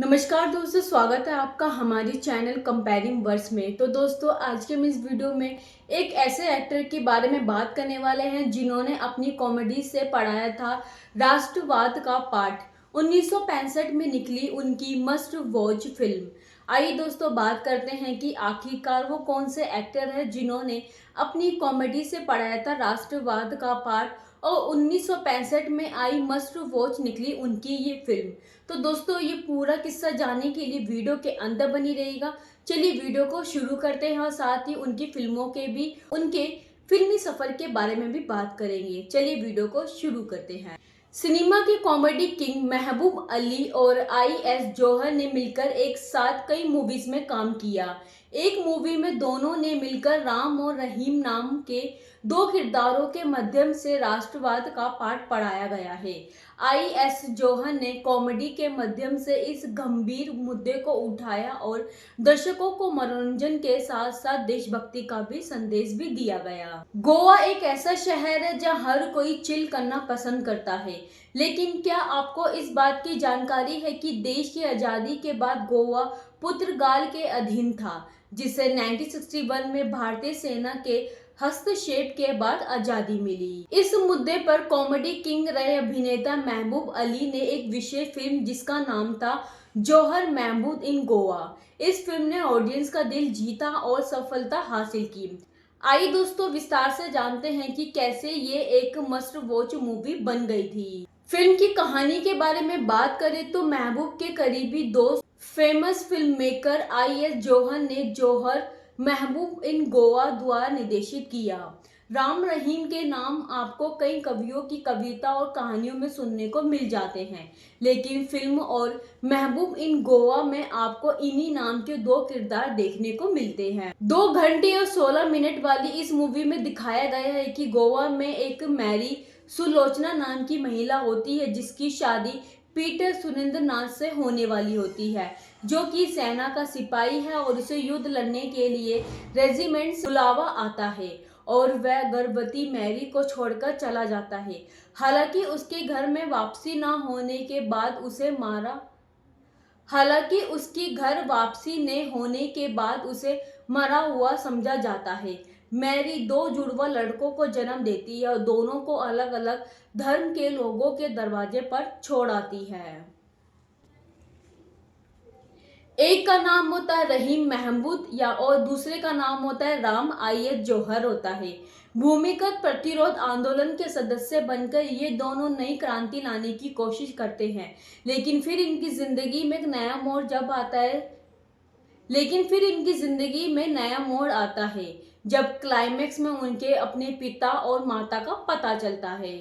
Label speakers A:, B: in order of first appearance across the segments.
A: नमस्कार दोस्तों, स्वागत है आपका हमारी चैनल कंपेयरिंग वर्ड्स में। तो दोस्तों, आज के हम इस वीडियो में एक ऐसे एक्टर के बारे में बात करने वाले हैं जिन्होंने अपनी कॉमेडी से पढ़ाया था राष्ट्रवाद का पाठ। 1965 में निकली उनकी मस्ट वॉच फिल्म। आइए दोस्तों, बात करते हैं कि आखिरकार वो कौन से एक्टर हैं जिन्होंने अपनी कॉमेडी से पढ़ाया था राष्ट्रवाद का पाठ और 1965 में आई मस्ट वॉच निकली उनकी ये फिल्म। तो दोस्तों, ये पूरा किस्सा जानने के लिए वीडियो के अंदर बनी रहेगा। चलिए वीडियो को शुरू करते हैं और साथ ही उनकी फिल्मों के भी उनके फिल्मी सफर के बारे में भी बात करेंगे। चलिए वीडियो को शुरू करते हैं। सिनेमा के कॉमेडी किंग महबूब अली और आई.एस. जौहर ने मिलकर एक साथ कई मूवीज में काम किया। एक मूवी में दोनों ने मिलकर राम और रहीम नाम के दो किरदारों के माध्यम से राष्ट्रवाद का पाठ पढ़ाया गया है। आई.एस. जौहर ने कॉमेडी के माध्यम से इस गंभीर मुद्दे को उठाया और दर्शकों को मनोरंजन के साथ साथ देशभक्ति का भी संदेश भी दिया गया। गोवा एक ऐसा शहर है जहां हर कोई चिल करना पसंद करता है, लेकिन क्या आपको इस बात की जानकारी है कि देश की आज़ादी के बाद गोवा पुर्तगाल के अधीन था, जिसे 1961 में भारतीय सेना के हस्तक्षेप के बाद आजादी मिली। इस मुद्दे पर कॉमेडी किंग रहे अभिनेता महबूब अली ने एक विशेष फिल्म जिसका नाम था जौहर महमूद इन गोवा। इस फिल्म ने ऑडियंस का दिल जीता और सफलता हासिल की। आइए दोस्तों, विस्तार से जानते हैं कि कैसे ये एक मस्ट वॉच मूवी बन गई थी। फिल्म की कहानी के बारे में बात करें तो महबूब के करीबी दोस्त फेमस फिल्म मेकर आई.एस. जौहर ने जौहर महबूब इन गोवा द्वारा निर्देशित किया। राम रहीम के नाम आपको कई कवियों की कविता और कहानियों में सुनने को मिल जाते हैं, लेकिन फिल्म और महबूब इन गोवा में आपको इन्हीं नाम के दो किरदार देखने को मिलते हैं। 2 घंटे और 16 मिनट वाली इस मूवी में दिखाया गया है कि गोवा में एक मैरी सुलोचना नाम की महिला होती है जिसकी शादी पीटर सुरेंद्रनाथ से होने वाली होती है, जो कि सेना का सिपाही है और उसे युद्ध लड़ने के लिए रेजिमेंट से बुलावा आता है और वह गर्भवती मैरी को छोड़कर चला जाता है। हालांकि उसके घर में वापसी ना होने के बाद उसे मारा हालांकि उसकी घर वापसी न होने के बाद उसे मरा हुआ समझा जाता है। मैरी 2 जुड़वा लड़कों को जन्म देती है और दोनों को अलग अलग धर्म के लोगों के दरवाजे पर छोड़ आती है। एक का नाम होता है रहीम महमूद या और दूसरे का नाम होता है राम आई.एस. जौहर होता है। भूमिगत प्रतिरोध आंदोलन के सदस्य बनकर ये दोनों नई क्रांति लाने की कोशिश करते हैं, लेकिन फिर इनकी जिंदगी में नया मोड़ आता है जब क्लाइमैक्स में उनके अपने पिता और माता का पता चलता है।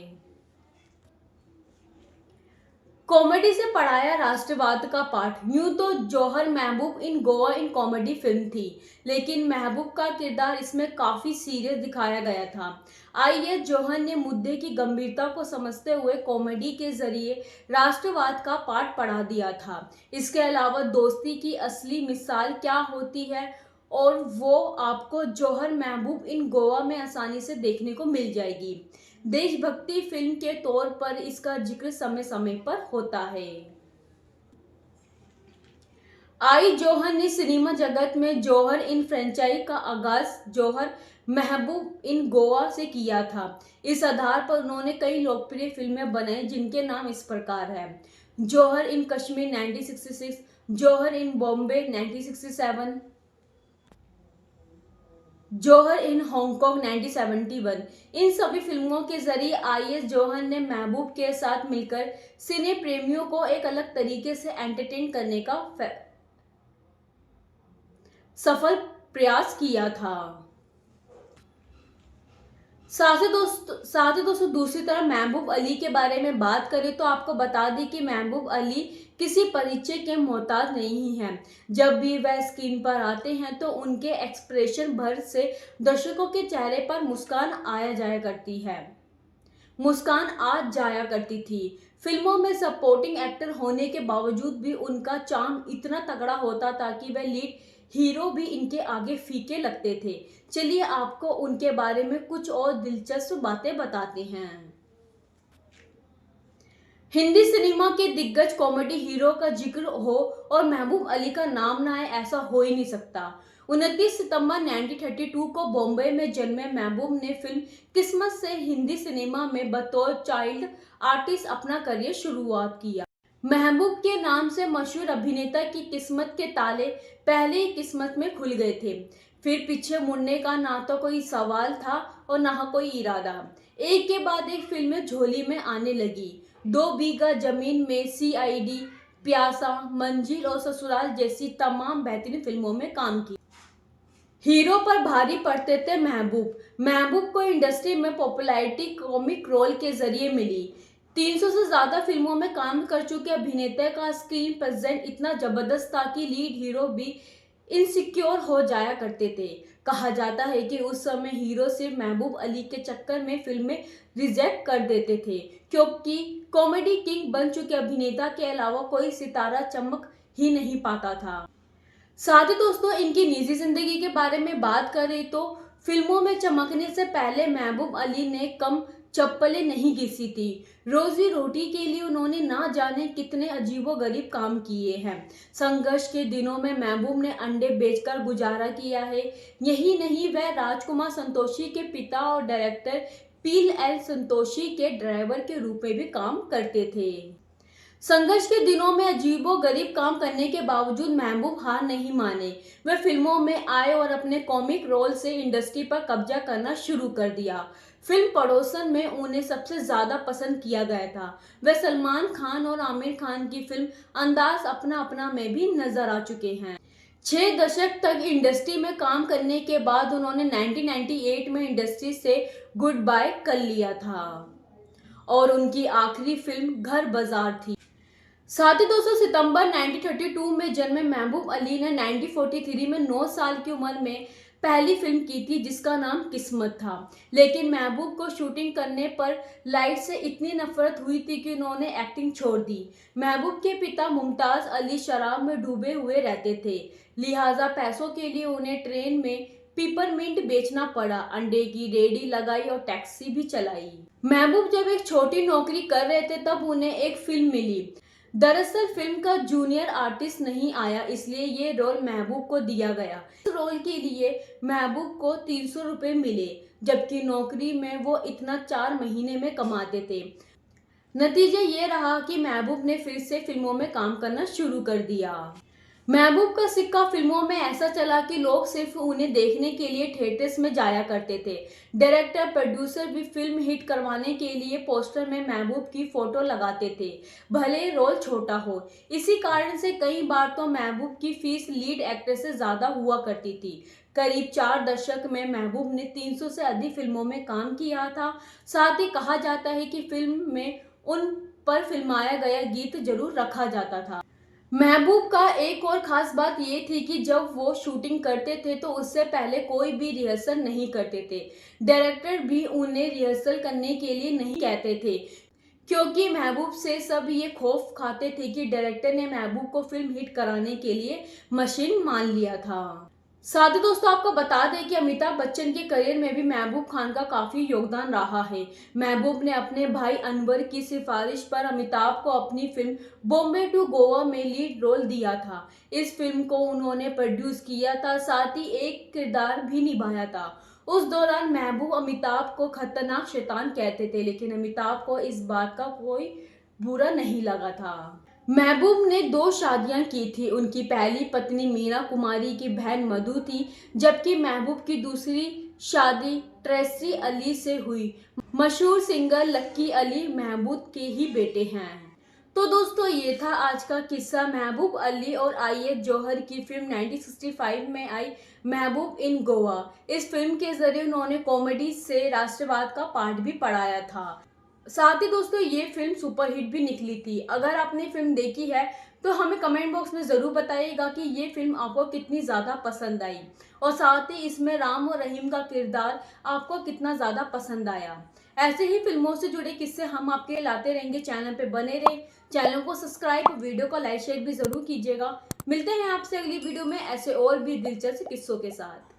A: कॉमेडी से पढ़ाया राष्ट्रवाद का पाठ। यूं तो जौहर महबूब इन गोवा इन कॉमेडी फिल्म थी, लेकिन महबूब का किरदार इसमें काफी सीरियस दिखाया गया था। आई.एस. जौहर ने मुद्दे की गंभीरता को समझते हुए कॉमेडी के जरिए राष्ट्रवाद का पाठ पढ़ा दिया था। इसके अलावा दोस्ती की असली मिसाल क्या होती है और वो आपको जौहर महबूब इन गोवा में आसानी से देखने को मिल जाएगी। देशभक्ति फिल्म के तौर पर इसका जिक्र समय समय पर होता है। आई जौहर ने सिनेमा जगत में जौहर इन फ्रेंचाइज का आगाज जौहर महबूब इन गोवा से किया था। इस आधार पर उन्होंने कई लोकप्रिय फिल्में बनाई जिनके नाम इस प्रकार है: जौहर इन कश्मीर 1966, जौहर इन बॉम्बे 1967, जौहर इन हांगकांग 1971। इन सभी फिल्मों के जरिए आई.एस. जौहर ने महबूब के साथ मिलकर सिने प्रेमियों को एक अलग तरीके से एंटरटेन करने का सफल प्रयास किया था। साथ ही दोस्तों, दूसरी तरफ महबूब अली के बारे में बात करें तो आपको बता दें कि महबूब अली किसी परिचय के मोहताज नहीं हैं। जब भी वह स्क्रीन पर आते हैं तो उनके एक्सप्रेशन भर से दर्शकों के चेहरे पर मुस्कान आ जाया करती थी। फिल्मों में सपोर्टिंग एक्टर होने के बावजूद भी उनका चार्म इतना तगड़ा होता था कि वह लीड हीरो भी इनके आगे फीके लगते थे। चलिए आपको उनके बारे में कुछ और दिलचस्प बातें बताते हैं। हिंदी सिनेमा के दिग्गज कॉमेडी हीरो का जिक्र हो और महबूब अली का नाम ना आए, ऐसा हो ही नहीं सकता। 29 सितंबर 1932 को बॉम्बे में जन्मे महबूब ने फिल्म किस्मत से हिंदी सिनेमा में बतौर चाइल्ड आर्टिस्ट अपना करियर शुरुआत किया। महबूब के नाम से मशहूर अभिनेता की किस्मत के ताले पहले ही किस्मत में खुल गए थे। फिर पीछे मुड़ने का ना तो कोई सवाल था और ना कोई इरादा। एक के बाद एक फिल्में झोली में आने लगी। 2 बीघा जमीन में, CID, प्यासा, मंजिल और ससुराल जैसी तमाम बेहतरीन फिल्मों में काम किया। हीरो पर भारी पड़ते थे महबूब। महबूब को इंडस्ट्री में पॉपुलैरिटी कॉमिक रोल के जरिए मिली। 300 से ज्यादा फिल्मों में काम कर चुके अभिनेता का स्क्रीन प्रेजेंट इतना जबरदस्त था कि लीड हीरो भी इनसिक्योर हो जाया करते थे। कहा जाता है कि उस समय हीरो सिर्फ महबूब अली के चक्कर में फिल्में रिजेक्ट कर देते थे, क्योंकि कॉमेडी किंग बन चुके अभिनेता के अलावा कोई सितारा चमक ही नहीं पाता था। साथ ही दोस्तों, इनकी निजी जिंदगी के बारे में बात करें तो फिल्मों में चमकने से पहले महबूब अली ने कम चप्पलें नहीं घिसी थी। रोजी रोटी के लिए उन्होंने ना जाने कितने अजीबोगरीब काम किए हैं। संघर्ष के दिनों में महबूब ने अंडे बेचकर गुजारा किया है। यही नहीं, वह राजकुमार संतोषी के पिता और डायरेक्टर PL संतोषी के ड्राइवर के रूप में भी काम करते थे। संघर्ष के दिनों में अजीबोगरीब काम करने के बावजूद महबूब हार नहीं माने। वे फिल्मों में आए और अपने कॉमिक रोल से इंडस्ट्री पर कब्जा करना शुरू कर दिया। फिल्म पड़ोसन में उन्हें सबसे ज्यादा पसंद किया गया था। वे सलमान खान और आमिर खान की फिल्म अंदाज अपना अपना में भी नजर आ चुके हैं। 6 दशक तक इंडस्ट्री में काम करने के बाद उन्होंने 1998 में इंडस्ट्री से गुड बाय कर लिया था और उनकी आखिरी फिल्म घर बाजार थी। साथ ही दोस्तों, सितंबर 1932 में जन्मे महबूब अली ने 1943 में 9 साल की उम्र में पहली फिल्म की थी, जिसका नाम किस्मत था। लेकिन महबूब को शूटिंग करने पर लाइट से इतनी नफरत हुई थी कि उन्होंने एक्टिंग छोड़ दी। महबूब के पिता मुमताज अली शराब में डूबे हुए रहते थे, लिहाजा पैसों के लिए उन्हें ट्रेन में पिपरमिंट बेचना पड़ा, अंडे की रेडी लगाई और टैक्सी भी चलाई। महबूब जब एक छोटी नौकरी कर रहे थे तब उन्हें एक फिल्म मिली। दरअसल फिल्म का जूनियर आर्टिस्ट नहीं आया, इसलिए ये रोल महबूब को दिया गया। इस रोल के लिए महबूब को 300 रुपये मिले, जबकि नौकरी में वो इतना 4 महीने में कमाते थे। नतीजा ये रहा कि महबूब ने फिर से फिल्मों में काम करना शुरू कर दिया। महबूब का सिक्का फिल्मों में ऐसा चला कि लोग सिर्फ उन्हें देखने के लिए थिएटर्स में जाया करते थे। डायरेक्टर, प्रोड्यूसर भी फिल्म हिट करवाने के लिए पोस्टर में महबूब की फोटो लगाते थे, भले रोल छोटा हो। इसी कारण से कई बार तो महबूब की फीस लीड एक्टर से ज्यादा हुआ करती थी। करीब 4 दशक में महबूब ने 300 से अधिक फिल्मों में काम किया था। साथ ही कहा जाता है कि फिल्म में उन पर फिल्माया गया गीत जरूर रखा जाता था। महबूब का एक और खास बात ये थी कि जब वो शूटिंग करते थे तो उससे पहले कोई भी रिहर्सल नहीं करते थे। डायरेक्टर भी उन्हें रिहर्सल करने के लिए नहीं कहते थे, क्योंकि महबूब से सब ये खौफ खाते थे कि डायरेक्टर ने महबूब को फिल्म हिट कराने के लिए मशीन मान लिया था। साथ ही दोस्तों, आपको बता दें कि अमिताभ बच्चन के करियर में भी महबूब खान का काफी योगदान रहा है। महबूब ने अपने भाई अनवर की सिफारिश पर अमिताभ को अपनी फिल्म बॉम्बे टू गोवा में लीड रोल दिया था। इस फिल्म को उन्होंने प्रोड्यूस किया था, साथ ही एक किरदार भी निभाया था। उस दौरान महबूब अमिताभ को खतरनाक शैतान कहते थे, लेकिन अमिताभ को इस बात का कोई बुरा नहीं लगा था। महबूब ने 2 शादियां की थी। उनकी पहली पत्नी मीना कुमारी की बहन मधु थी, जबकि महबूब की दूसरी शादी ट्रेसी अली से हुई। मशहूर सिंगर लक्की अली महबूब के ही बेटे हैं। तो दोस्तों, ये था आज का किस्सा महबूब अली और IS जौहर की फिल्म 1965 में आई महबूब इन गोवा। इस फिल्म के जरिए उन्होंने कॉमेडी से राष्ट्रवाद का पाठ भी पढ़ाया था। साथ ही दोस्तों, ये फिल्म सुपरहिट भी निकली थी। अगर आपने फिल्म देखी है तो हमें कमेंट बॉक्स में ज़रूर बताइएगा कि ये फिल्म आपको कितनी ज़्यादा पसंद आई, और साथ ही इसमें राम और रहीम का किरदार आपको कितना ज़्यादा पसंद आया। ऐसे ही फिल्मों से जुड़े किस्से हम आपके लाते रहेंगे। चैनल पे बने रहे, चैनल को सब्सक्राइब, वीडियो को लाइक शेयर भी ज़रूर कीजिएगा। मिलते हैं आपसे अगली वीडियो में ऐसे और भी दिलचस्प किस्सों के साथ।